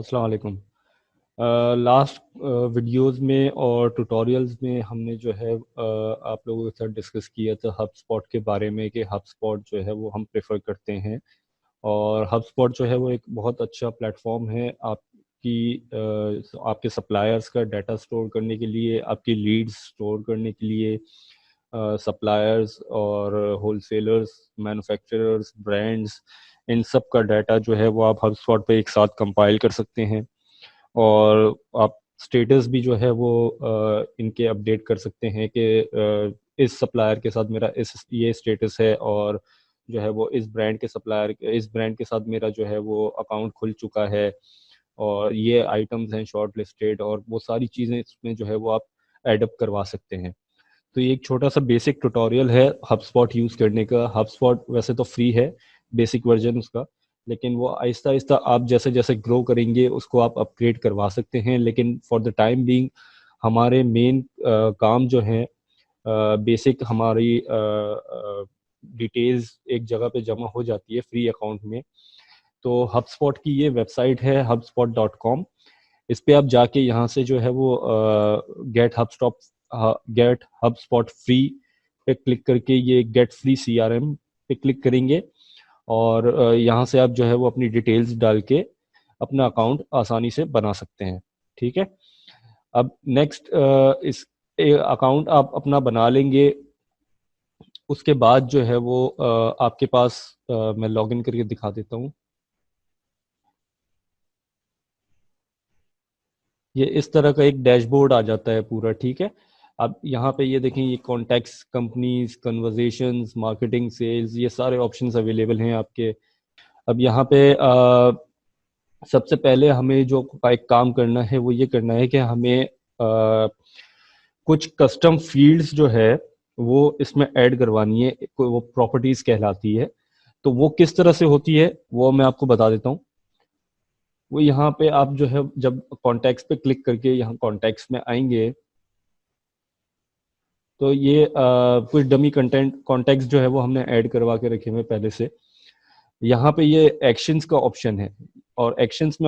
अस्सलाम वालेकुम। Last videos में और ट्यूटोरियल्स में हमने जो है आप लोगों के साथ डिस्कस किया था हब स्पॉट के बारे में कि हब स्पॉट जो है वो हम प्रेफर करते हैं। और हब स्पॉट जो है वो एक बहुत अच्छा प्लेटफॉर्म है आपके सप्लायर्स का डाटा स्टोर करने के लिए, आपकी लीड्स स्टोर करने के लिए। सप्लायर्स और होलसेलर्स, मैन्युफैक्चरर्स, ब्रांड्स, इन सब का डाटा जो है वो आप हब स्पॉट पे एक साथ कंपाइल कर सकते हैं। और आप स्टेटस भी जो है वो इनके अपडेट कर सकते हैं कि इस सप्लायर के साथ मेरा ये स्टेटस है, और जो है वो इस ब्रांड के साथ मेरा जो है वो अकाउंट खुल चुका है, और ये आइटम्स हैं शॉर्ट लिस्टेड, और वो सारी चीज़ें इसमें जो है वो आप एडअप करवा सकते हैं। तो ये एक छोटा सा बेसिक ट्यूटोरियल है हबस्पॉट यूज़ करने का। हबस्पॉट वैसे तो फ्री है, बेसिक वर्जन उसका, लेकिन वो आहिस्ता आहिस्ता आप जैसे जैसे ग्रो करेंगे उसको आप अपग्रेड करवा सकते हैं। लेकिन फॉर द टाइम बीइंग हमारे मेन काम जो है, बेसिक हमारी डिटेल्स एक जगह पे जमा हो जाती है फ्री अकाउंट में। तो हबस्पॉट की ये वेबसाइट है hubspot.com। इस पे आप जाके यहाँ से जो है वो गेट हबस्पॉट फ्री पे क्लिक करके ये गेट फ्री CRM पे क्लिक करेंगे, और यहाँ से आप जो है वो अपनी डिटेल्स डाल के अपना अकाउंट आसानी से बना सकते हैं। ठीक है। अब नेक्स्ट, इस अकाउंट आप अपना बना लेंगे, उसके बाद जो है वो आपके पास मैं लॉगिन करके दिखा देता हूँ। ये इस तरह का एक डैशबोर्ड आ जाता है पूरा। ठीक है। अब यहाँ पे ये देखें, ये contacts, companies, conversations, marketing, sales, ये सारे ऑप्शंस अवेलेबल हैं आपके। अब यहाँ पे सबसे पहले हमें जो एक काम करना है वो ये करना है कि हमें कुछ कस्टम फील्ड्स जो है वो इसमें ऐड करवानी है, वो प्रॉपर्टीज कहलाती है। तो वो किस तरह से होती है वो मैं आपको बता देता हूँ। वो यहाँ पे आप जो है जब कॉन्टैक्ट्स पे क्लिक करके यहाँ कॉन्टैक्ट्स में आएंगे, तो ये कुछ डमी कंटेंट कॉन्टेक्स्ट जो है वो हमने ऐड करवा के रखे हुए पहले से। यहाँ पे ये एक्शंस का ऑप्शन है, और एक्शंस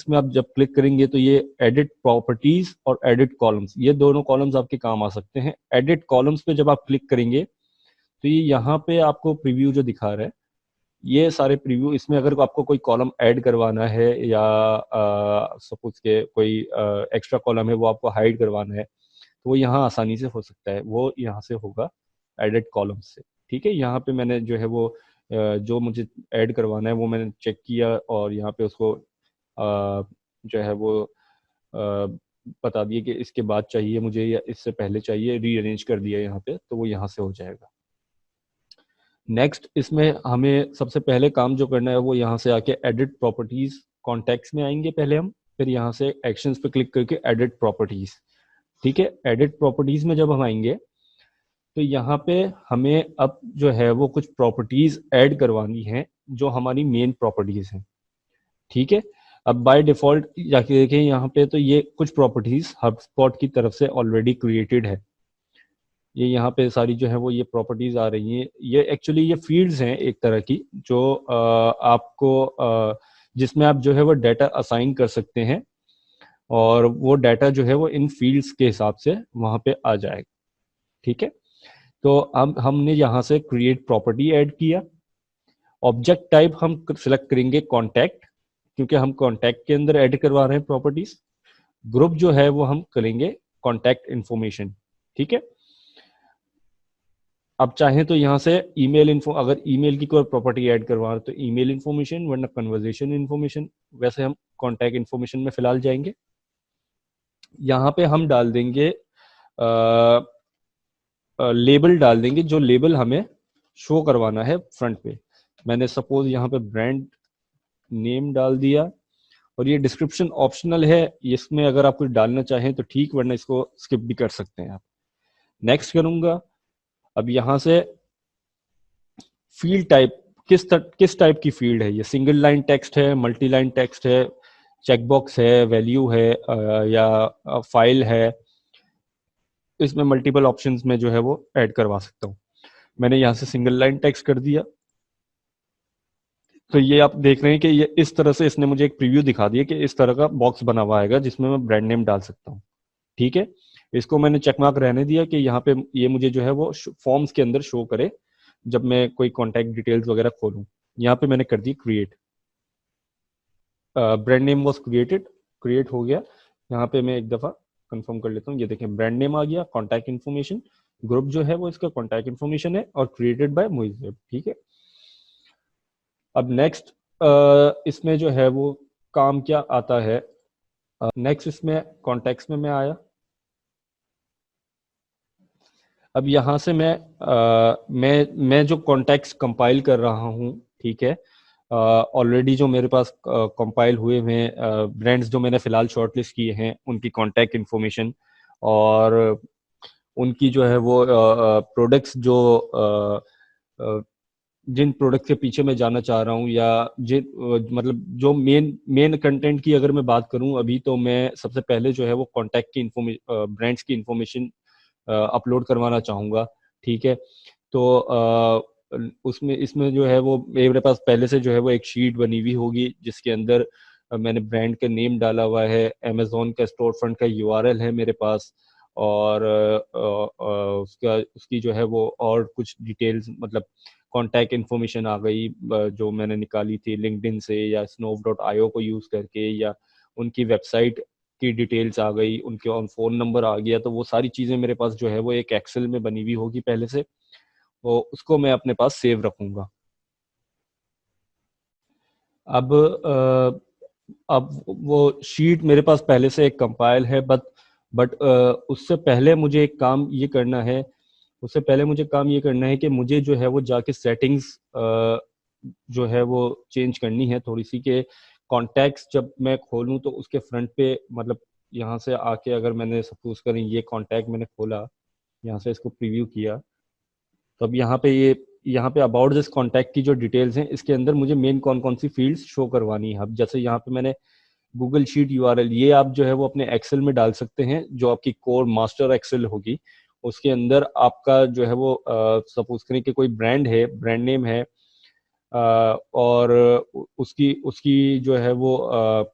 में आप जब क्लिक करेंगे तो ये एडिट प्रॉपर्टीज और एडिट कॉलम्स, ये दोनों कॉलम्स आपके काम आ सकते हैं। एडिट कॉलम्स पे जब आप क्लिक करेंगे तो ये यहाँ पे आपको प्रीव्यू जो दिखा रहा है, ये सारे प्रीव्यू, इसमें अगर आपको कोई कॉलम ऐड करवाना है या सपोज के कोई एक्स्ट्रा कॉलम है वो आपको हाइड करवाना है, तो वो यहाँ आसानी से हो सकता है, वो यहाँ से होगा एडिट कॉलम से। ठीक है। यहाँ पे मैंने जो है वो जो मुझे ऐड करवाना है वो मैंने चेक किया, और यहाँ पे उसको जो है वो बता दिए कि इसके बाद चाहिए मुझे या इससे पहले चाहिए, रीअरेंज कर दिया यहाँ पे, तो वो यहाँ से हो जाएगा। नेक्स्ट, इसमें हमें सबसे पहले काम जो करना है वो यहाँ से आके एडिट प्रॉपर्टीज कॉन्टेक्स्ट में आएंगे पहले हम, फिर यहाँ से एक्शंस पे क्लिक करके एडिट प्रॉपर्टीज। ठीक है। एडिट प्रॉपर्टीज में जब हम आएंगे तो यहाँ पे हमें अब जो है वो कुछ प्रॉपर्टीज ऐड करवानी है जो हमारी मेन प्रॉपर्टीज हैं। ठीक है। अब बाय डिफॉल्ट जाके देखें यहाँ पे, तो ये कुछ प्रॉपर्टीज हबस्पॉट की तरफ से ऑलरेडी क्रिएटेड है। ये यहाँ पे सारी जो है वो ये प्रॉपर्टीज आ रही हैं। ये एक्चुअली ये फील्ड्स हैं एक तरह की, जो आपको जिसमें आप जो है वो डाटा असाइन कर सकते हैं, और वो डाटा जो है वो इन फील्ड्स के हिसाब से वहाँ पे आ जाएगा। ठीक है। तो अब हमने यहाँ से क्रिएट प्रॉपर्टी ऐड किया। ऑब्जेक्ट टाइप हम सिलेक्ट करेंगे कॉन्टैक्ट, क्योंकि हम कॉन्टैक्ट के अंदर ऐड करवा रहे हैं प्रॉपर्टीज। ग्रुप जो है वो हम करेंगे कॉन्टैक्ट इन्फॉर्मेशन। ठीक है। अब चाहें तो यहाँ से ईमेल इन्फो, अगर ईमेल की कोई प्रॉपर्टी ऐड करवा रहे तो ईमेल इन्फॉर्मेशन, वरना कन्वर्जेशन इन्फॉर्मेशन। वैसे हम कॉन्टैक्ट इन्फॉर्मेशन में फिलहाल जाएंगे। यहाँ पे हम डाल देंगे लेबल डाल देंगे, जो लेबल हमें शो करवाना है फ्रंट पे। मैंने सपोज यहाँ पे ब्रांड नेम डाल दिया, और ये डिस्क्रिप्शन ऑप्शनल है, इसमें अगर आप कुछ डालना चाहें तो ठीक, वरना इसको स्किप भी कर सकते हैं आप। नेक्स्ट करूंगा। अब यहाँ से फील्ड टाइप, किस टाइप की फील्ड है, ये सिंगल लाइन टेक्स्ट है, मल्टी लाइन टेक्स्ट है, चेकबॉक्स है, वैल्यू है, या फाइल है। इसमें मल्टीपल ऑप्शंस में जो है वो ऐड करवा सकता हूँ। मैंने यहाँ से सिंगल लाइन टेक्स्ट कर दिया। तो ये आप देख रहे हैं कि ये इस तरह से इसने मुझे एक प्रीव्यू दिखा दिया कि इस तरह का बॉक्स बना हुआ आएगा जिसमें मैं ब्रांड नेम डाल सकता हूँ। ठीक है, इसको मैंने चेक मार्क रहने दिया कि यहाँ पे ये मुझे जो है वो फॉर्म्स के अंदर शो करे जब मैं कोई कॉन्टैक्ट डिटेल्स वगैरह खोलूँ। यहाँ पे मैंने कर दी create, brand name was created, create हो गया। यहाँ पे मैं एक दफ़ा कंफर्म कर लेता हूँ, ये देखें ब्रांड नेम आ गया, कॉन्टैक्ट इन्फॉर्मेशन, ग्रुप जो है वो इसका कॉन्टैक्ट इन्फॉर्मेशन है और क्रिएटेड बाय मोइज़ेब। ठीक है, अब नेक्स्ट इसमें जो है वो काम क्या आता है, नेक्स्ट इसमें कॉन्टेक्स्ट में मैं आया। अब यहाँ से मैं जो कॉन्टेक्स्ट कंपाइल कर रहा हूँ, ठीक है, ऑलरेडी जो मेरे पास कंपाइल हुए हुए ब्रांड्स जो मैंने फिलहाल शॉर्टलिस्ट किए हैं उनकी कॉन्टैक्ट इन्फॉर्मेशन और उनकी जो है वो प्रोडक्ट्स जो जिन प्रोडक्ट के पीछे मैं जाना चाह रहा हूँ या जिन मतलब जो मेन कंटेंट की अगर मैं बात करूँ अभी, तो मैं सबसे पहले जो है वो कॉन्टैक्ट की इन्फॉर्मेशन, ब्रांड्स की इन्फॉर्मेशन अपलोड करवाना चाहूँगा। ठीक है, तो उसमें इसमें जो है वो मेरे पास पहले से जो है वो एक शीट बनी हुई होगी जिसके अंदर मैंने ब्रांड का नेम डाला हुआ है, अमेजोन का स्टोर फ्रंट का यूआरएल है मेरे पास, और उसका उसकी जो है वो और कुछ डिटेल्स मतलब कॉन्टैक्ट इन्फॉर्मेशन आ गई जो मैंने निकाली थी लिंक्डइन से या snove.io को यूज़ करके, या उनकी वेबसाइट की डिटेल्स आ गई, उनके ऑन फ़ोन नंबर आ गया। तो वो सारी चीज़ें मेरे पास जो है वो एक एक्सेल में बनी हुई होगी पहले से, तो उसको मैं अपने पास सेव रखूँगा। अब वो शीट मेरे पास पहले से एक कंपाइल है, बट उससे पहले मुझे एक काम ये करना है, उससे पहले मुझे काम ये करना है कि मुझे जो है वो जाके सेटिंग्स जो है वो चेंज करनी है थोड़ी सी, कि कॉन्टैक्ट्स जब मैं खोलूँ तो उसके फ्रंट पे मतलब यहाँ से आके अगर मैंने सपोज करें ये कॉन्टैक्ट मैंने खोला, यहाँ से इसको प्रीव्यू किया, तो अब यहाँ पे अबाउट दिस कॉन्टैक्ट की जो डिटेल्स हैं इसके अंदर मुझे मेन कौन कौन सी फील्ड्स शो करवानी है। अब जैसे यहाँ पे मैंने गूगल शीट यूआरएल, ये आप जो है वो अपने एक्सेल में डाल सकते हैं, जो आपकी कोर मास्टर एक्सेल होगी उसके अंदर आपका जो है वो सपोज करें कि कोई ब्रांड है, ब्रांड नेम है, और उसकी उसकी जो है वो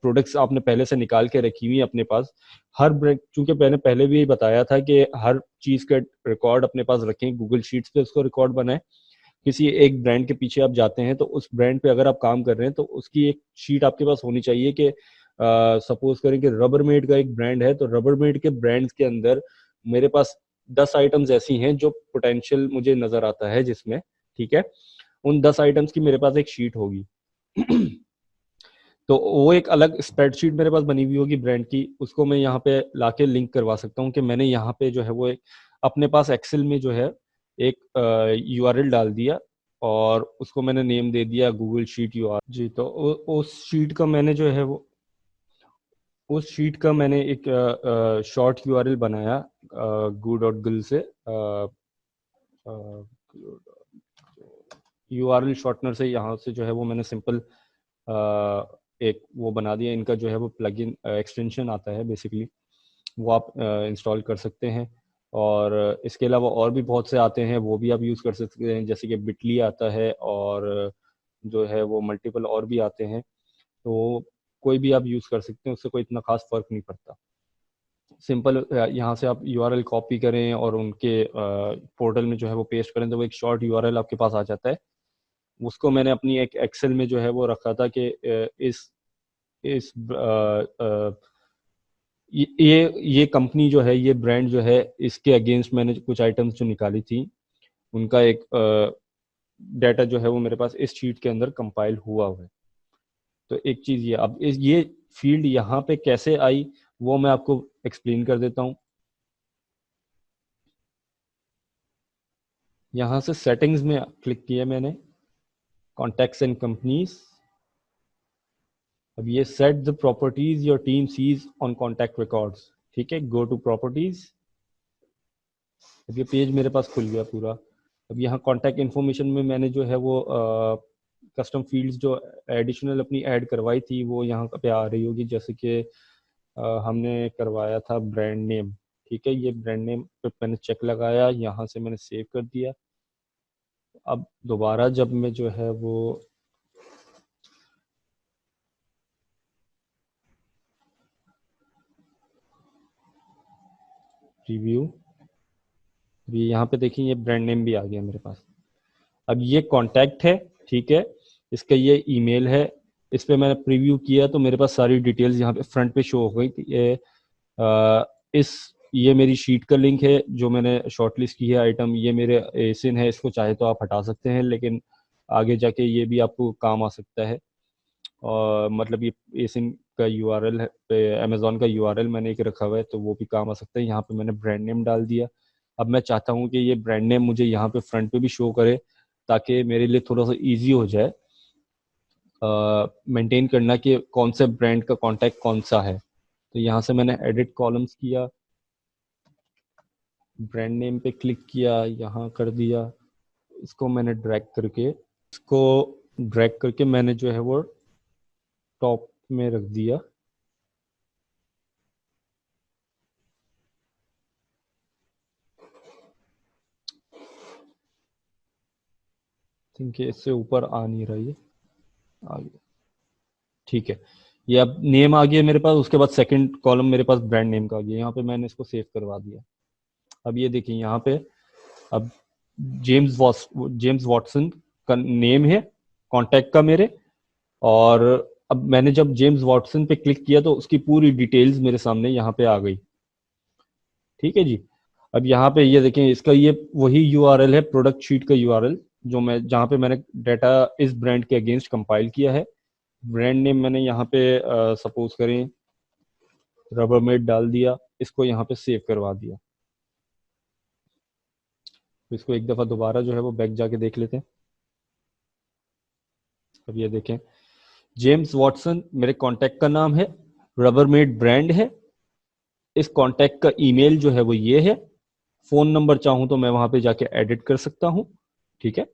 प्रोडक्ट्स आपने पहले से निकाल के रखी हुई है अपने पास। हर ब्रांड, चूंकि मैंने पहले भी बताया था कि हर चीज़ का रिकॉर्ड अपने पास रखें, गूगल शीट्स पे उसको रिकॉर्ड बनाएं। किसी एक ब्रांड के पीछे आप जाते हैं तो उस ब्रांड पे अगर आप काम कर रहे हैं तो उसकी एक शीट आपके पास होनी चाहिए कि सपोज करें कि रबरमेड का एक ब्रांड है, तो रबरमेड के ब्रांड्स के अंदर मेरे पास 10 आइटम्स ऐसी हैं जो पोटेंशियल मुझे नजर आता है जिसमें, ठीक है, उन 10 आइटम्स की मेरे पास एक शीट होगी। तो वो एक अलग स्प्रेडशीट मेरे पास बनी हुई होगी ब्रांड की, उसको मैं यहाँ पे लाके लिंक करवा सकता हूँ कि मैंने यहाँ पे जो है वो एक अपने पास एक्सेल में जो है एक यूआरएल डाल दिया और उसको मैंने नेम दे दिया गूगल शीट यूआरएल जी। तो उस शीट का मैंने जो है वो उस शीट का मैंने एक शॉर्ट यूआरएल बनाया goo.gul से, यूआरएल शॉर्टनर से, यहाँ से जो है वो मैंने सिंपल एक वो बना दिया। इनका जो है वो प्लगइन एक्सटेंशन आता है बेसिकली, वो आप इंस्टॉल कर सकते हैं, और इसके अलावा और भी बहुत से आते हैं वो भी आप यूज़ कर सकते हैं, जैसे कि बिटली आता है और जो है वो मल्टीपल और भी आते हैं, तो कोई भी आप यूज़ कर सकते हैं, उससे कोई इतना खास फर्क नहीं पड़ता। सिंपल यहाँ से आप यूआरएल कॉपी करें और उनके पोर्टल में जो है वो पेस्ट करें तो वो एक शॉर्ट यूआरएल आपके पास आ जाता है। उसको मैंने अपनी एक एक्सेल में जो है वो रखा था कि इस ये कंपनी जो है, ये ब्रांड जो है, इसके अगेंस्ट मैंने कुछ आइटम्स जो निकाली थी उनका एक डाटा जो है वो मेरे पास इस शीट के अंदर कंपाइल हुआ है। तो एक चीज़ ये, अब ये फील्ड यहाँ पे कैसे आई वो मैं आपको एक्सप्लेन कर देता हूँ। यहाँ से सेटिंग्स में क्लिक किया मैंने, कॉन्टैक्ट्स एंड कंपनीज। अब ये set the properties your team sees on contact records, ठीक है, गो टू प्रॉपर्टीज। अब ये पेज मेरे पास खुल गया पूरा। अब यहाँ कॉन्टैक्ट इन्फॉर्मेशन में मैंने जो है वो कस्टम फील्ड्स जो एडिशनल अपनी ऐड करवाई थी वो यहाँ पे आ रही होगी, जैसे कि हमने करवाया था ब्रांड नेम, ठीक है, ये ब्रांड नेम पे मैंने चेक लगाया, यहाँ से मैंने सेव कर दिया। अब दोबारा जब मैं जो है वो प्रीव्यू। ये यहाँ पे देखिए ये ब्रांड नेम भी आ गया मेरे पास। अब ये कॉन्टैक्ट है, ठीक है, इसका ये ईमेल है, इस पे मैंने प्रीव्यू किया तो मेरे पास सारी डिटेल्स यहाँ पे फ्रंट पे शो हो गई कि इस ये मेरी शीट का लिंक है जो मैंने शॉर्टलिस्ट की है आइटम, ये मेरे एसिन है, इसको चाहे तो आप हटा सकते हैं, लेकिन आगे जाके ये भी आपको काम आ सकता है। और मतलब ये एसिन का यूआरएल है, अमेजोन का यूआरएल मैंने एक रखा हुआ है तो वो भी काम आ सकता है। यहाँ पे मैंने ब्रांड नेम डाल दिया। अब मैं चाहता हूँ कि ये ब्रांड नेम मुझे यहाँ पे फ्रंट पे भी शो करे ताकि मेरे लिए थोड़ा सा इजी हो जाए मेंटेन करना कि कौन से ब्रांड का कॉन्टैक्ट कौन सा है। तो यहाँ से मैंने एडिट कॉलम्स किया, ब्रांड नेम पे क्लिक किया, यहाँ कर दिया, इसको मैंने ड्रैग करके मैंने जो है वो टॉप में रख दिया। थिंक इससे ऊपर आ नहीं रहा, ये आ गया, ठीक है। ये अब नेम आ गया मेरे पास, उसके बाद सेकंड कॉलम मेरे पास ब्रांड नेम का आ गया, यहाँ पे मैंने इसको सेव करवा दिया। अब ये देखिए यहाँ पे अब जेम्स वॉटसन का नेम है कॉन्टैक्ट का मेरे, और अब मैंने जब जेम्स वॉटसन पे क्लिक किया तो उसकी पूरी डिटेल्स मेरे सामने यहाँ पे आ गई, ठीक है जी। अब यहाँ पे ये देखें, इसका ये वही यूआरएल है, प्रोडक्ट शीट का यूआरएल, जो मैं जहाँ पे मैंने डाटा इस ब्रांड के अगेंस्ट कंपाइल किया है। ब्रांड नेम मैंने यहाँ पे सपोज करें रबरमेड डाल दिया, इसको यहाँ पे सेव करवा दिया। तो इसको एक दफ़ा दोबारा जो है वो बैक जाके देख लेते हैं। अब ये देखें, जेम्स वॉटसन मेरे कॉन्टैक्ट का नाम है, रबरमेड ब्रांड है, इस कॉन्टैक्ट का ईमेल जो है वो ये है, फोन नंबर चाहूं तो मैं वहां पे जाके एडिट कर सकता हूं, ठीक है।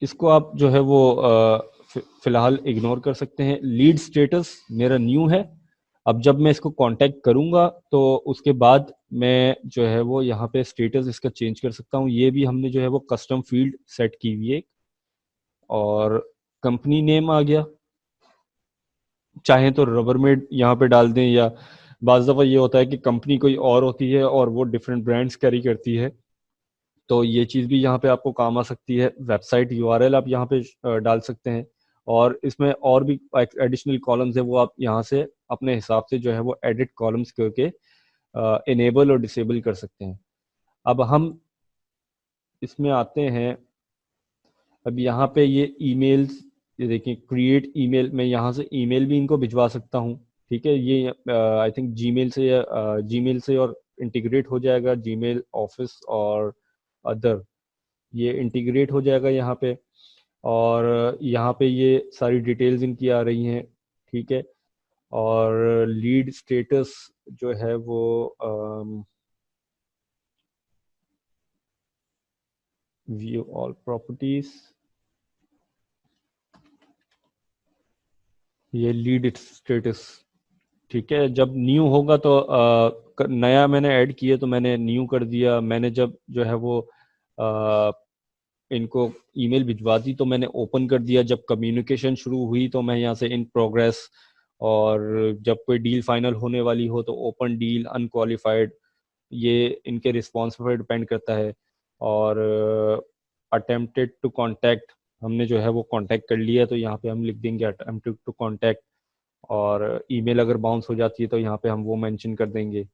इसको आप जो है वो फिलहाल इग्नोर कर सकते हैं। लीड स्टेटस मेरा न्यू है। अब जब मैं इसको कांटेक्ट करूंगा तो उसके बाद मैं जो है वो यहाँ पे स्टेटस इसका चेंज कर सकता हूँ। ये भी हमने जो है वो कस्टम फील्ड सेट की हुई है। और कंपनी नेम आ गया, चाहे तो रबरमेड यहाँ पे डाल दें, या बाज़ दफ़ा ये होता है कि कंपनी कोई और होती है और वो डिफरेंट ब्रांड्स कैरी करती है, तो ये चीज़ भी यहाँ पे आपको काम आ सकती है। वेबसाइट यूआरएल आप यहाँ पे डाल सकते हैं, और इसमें और भी एडिशनल कॉलम्स है, वो आप यहाँ से अपने हिसाब से जो है वो एडिट कॉलम्स करके इनेबल और डिसेबल कर सकते हैं। अब हम इसमें आते हैं। अब यहाँ पे ये ईमेल्स, ये देखिए क्रिएट ईमेल, मैं यहाँ से ईमेल भी इनको भिजवा सकता हूँ, ठीक है। ये आई थिंक जीमेल से या जीमेल से और इंटीग्रेट हो जाएगा, जीमेल ऑफिस और अदर, ये इंटीग्रेट हो जाएगा यहाँ पे। और यहाँ पे ये सारी डिटेल्स इनकी आ रही हैं, ठीक है। और लीड स्टेटस जो है वो व्यू ऑल प्रॉपर्टीज, ये लीड स्टेटस, ठीक है। जब न्यू होगा तो नया मैंने ऐड किया तो मैंने न्यू कर दिया। मैंने जब जो है वो इनको ईमेल भिजवा दी तो मैंने ओपन कर दिया। जब कम्युनिकेशन शुरू हुई तो मैं यहाँ से इन प्रोग्रेस, और जब कोई डील फाइनल होने वाली हो तो ओपन डील, अनक्वालिफाइड, ये इनके रिस्पॉन्स पर डिपेंड करता है। और अटेम्प्टेड टू कांटेक्ट, हमने जो है वो कांटेक्ट कर लिया तो यहाँ पे हम लिख देंगे अटेम्प्टेड टू कांटेक्ट। और ईमेल अगर बाउंस हो जाती है तो यहाँ पे हम वो मेंशन कर देंगे।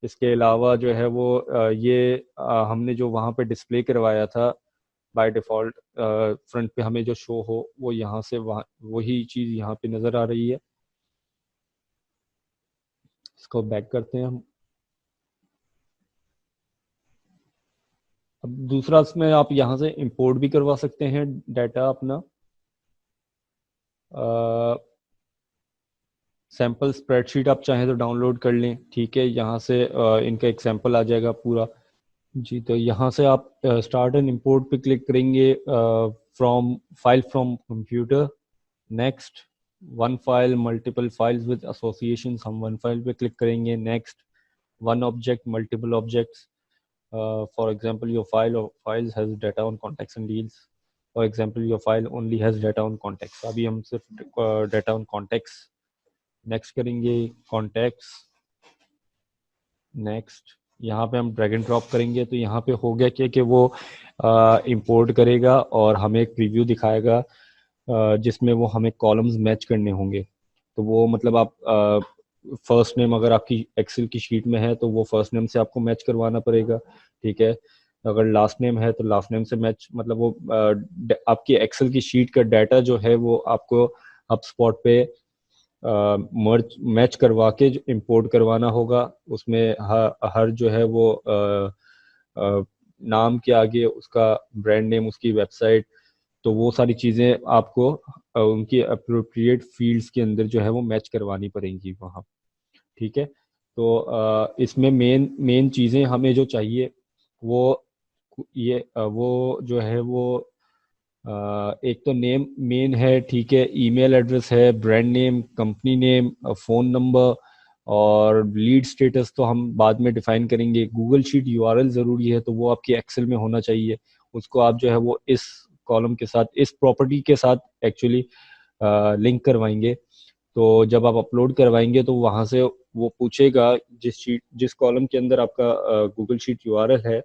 इसके अलावा जो है वो ये हमने जो वहाँ पे डिस्प्ले करवाया था बाय डिफ़ॉल्ट, फ्रंट पे हमें जो शो हो वो यहाँ से वहाँ वही चीज़ यहाँ पे नज़र आ रही है। इसको बैक करते हैं हम। अब दूसरा इसमें आप यहाँ से इंपोर्ट भी करवा सकते हैं डाटा अपना। सैम्पल स्प्रेडशीट आप चाहें तो डाउनलोड कर लें, ठीक है। यहाँ से इनका एक सैम्पल आ जाएगा पूरा जी। तो यहाँ से आप स्टार्ट एंड इंपोर्ट पे क्लिक करेंगे, from file from computer, next one file multiple files with associations, हम वन फाइल पे क्लिक करेंगे। Next one object multiple objects, for example your file or files has data on contacts and deals, for example your file only has data on contacts, अभी हम सिर्फ data on contacts next करेंगे। contacts next यहाँ पे हम drag and drop करेंगे तो यहाँ पे हो गया क्या कि वो इंपोर्ट करेगा और हमें एक प्रीव्यू दिखाएगा जिसमें वो हमें कॉलम्स मैच करने होंगे। तो वो मतलब आप फर्स्ट नेम अगर आपकी एक्सेल की शीट में है तो वो फर्स्ट नेम से आपको मैच करवाना पड़ेगा, ठीक है। अगर लास्ट नेम है तो लास्ट नेम से मैच, मतलब वो आपकी एक्सेल की शीट का डाटा जो है वो आपको हबस्पॉट पे मर्ज मैच करवा के इंपोर्ट करवाना होगा। उसमें हर जो है वो नाम के आगे उसका ब्रांड नेम, उसकी वेबसाइट, तो वो सारी चीज़ें आपको उनकी अप्रोप्रिएट फील्ड्स के अंदर जो है वो मैच करवानी पड़ेंगी वहाँ, ठीक है। तो इसमें मेन मेन चीज़ें हमें जो चाहिए वो वो जो है वो एक तो नेम मेन है, ठीक है, ईमेल एड्रेस है, brand name, company name, phone number, और लीड स्टेटस तो हम बाद में डिफाइन करेंगे। गूगल शीट यूआरएल ज़रूरी है तो वो आपकी एक्सेल में होना चाहिए। उसको आप जो है वो इस कॉलम के साथ, इस प्रॉपर्टी के साथ एक्चुअली लिंक करवाएंगे। तो जब आप अपलोड करवाएंगे तो वहाँ से वो पूछेगा, जिस कॉलम के अंदर आपका गूगल शीट यूआरएल है,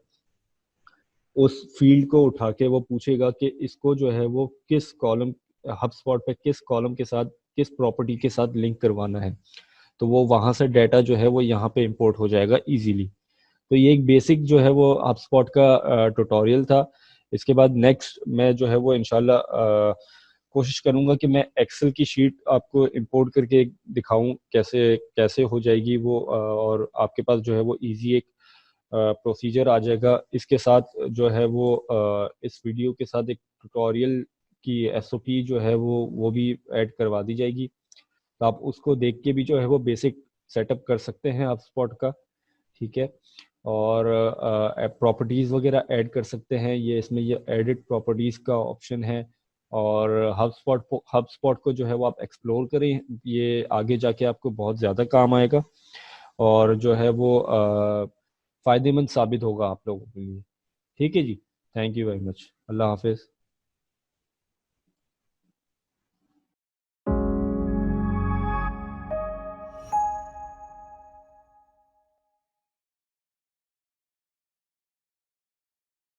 उस फील्ड को उठा के वो पूछेगा कि इसको जो है वो किस कॉलम, हबस्पॉट पे किस कॉलम के साथ, किस प्रॉपर्टी के साथ लिंक करवाना है। तो वो वहां से डाटा जो है वो यहाँ पे इंपोर्ट हो जाएगा इजीली। तो ये एक बेसिक जो है वो हबस्पॉट का ट्यूटोरियल था। इसके बाद नेक्स्ट मैं जो है वो इंशाल्लाह कोशिश करूंगा कि मैं एक्सेल की शीट आपको इंपोर्ट करके दिखाऊं कैसे कैसे हो जाएगी वो, और आपके पास जो है वो इजी एक प्रोसीजर आ जाएगा। इसके साथ जो है वो इस वीडियो के साथ एक ट्यूटोरियल की एसओपी जो है वो भी ऐड करवा दी जाएगी। तो आप उसको देख के भी जो है वो बेसिक सेटअप कर सकते हैं आप स्पॉट का, ठीक है। और प्रॉपर्टीज वगैरह ऐड कर सकते हैं, ये इसमें ये एडिट प्रॉपर्टीज का ऑप्शन है। और हब स्पॉट को जो है वो आप एक्सप्लोर करें, ये आगे जाके आपको बहुत ज़्यादा काम आएगा और जो है वो फायदेमंद साबित होगा आप लोगों के लिए, ठीक है जी। Thank you very much. अल्लाह हाफिज़।